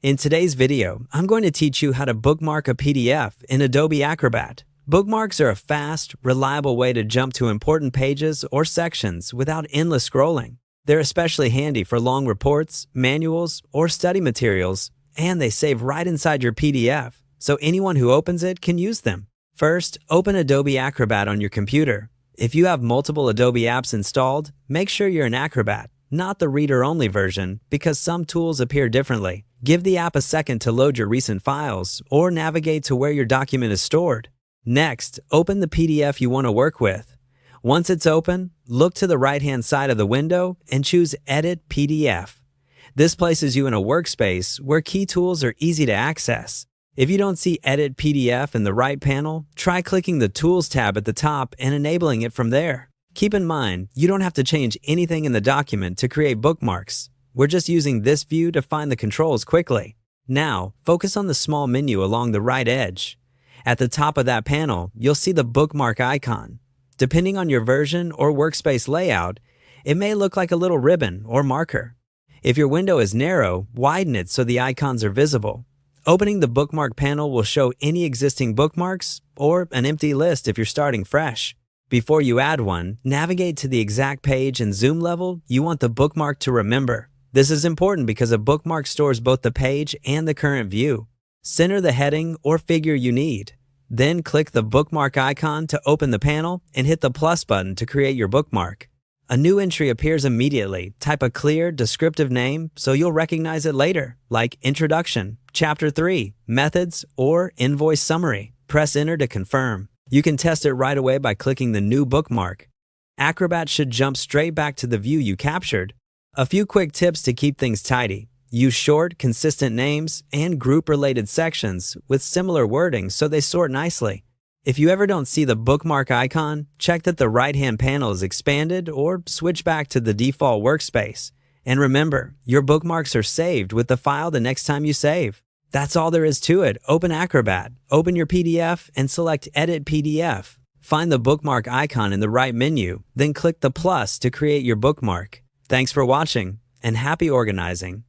In today's video, I'm going to teach you how to bookmark a PDF in Adobe Acrobat. Bookmarks are a fast, reliable way to jump to important pages or sections without endless scrolling. They're especially handy for long reports, manuals, or study materials, and they save right inside your PDF, so anyone who opens it can use them. First, open Adobe Acrobat on your computer. If you have multiple Adobe apps installed, make sure you're in Acrobat, not the reader-only version, because some tools appear differently. Give the app a second to load your recent files or navigate to where your document is stored. Next, open the PDF you want to work with. Once it's open, look to the right-hand side of the window and choose Edit PDF. This places you in a workspace where key tools are easy to access. If you don't see Edit PDF in the right panel, try clicking the Tools tab at the top and enabling it from there. Keep in mind, you don't have to change anything in the document to create bookmarks. We're just using this view to find the controls quickly. Now, focus on the small menu along the right edge. At the top of that panel, you'll see the bookmark icon. Depending on your version or workspace layout, it may look like a little ribbon or marker. If your window is narrow, widen it so the icons are visible. Opening the bookmark panel will show any existing bookmarks or an empty list if you're starting fresh. Before you add one, navigate to the exact page and zoom level you want the bookmark to remember. This is important because a bookmark stores both the page and the current view. Center the heading or figure you need. Then click the bookmark icon to open the panel and hit the plus button to create your bookmark. A new entry appears immediately. Type a clear, descriptive name so you'll recognize it later, like Introduction, Chapter 3, Methods, or Invoice Summary. Press Enter to confirm. You can test it right away by clicking the new bookmark. Acrobat should jump straight back to the view you captured. A few quick tips to keep things tidy. Use short, consistent names and group-related sections with similar wording so they sort nicely. If you ever don't see the bookmark icon, check that the right-hand panel is expanded or switch back to the default workspace. And remember, your bookmarks are saved with the file the next time you save. That's all there is to it. Open Acrobat, open your PDF, and select Edit PDF. Find the bookmark icon in the right menu, then click the plus to create your bookmark. Thanks for watching, and happy organizing!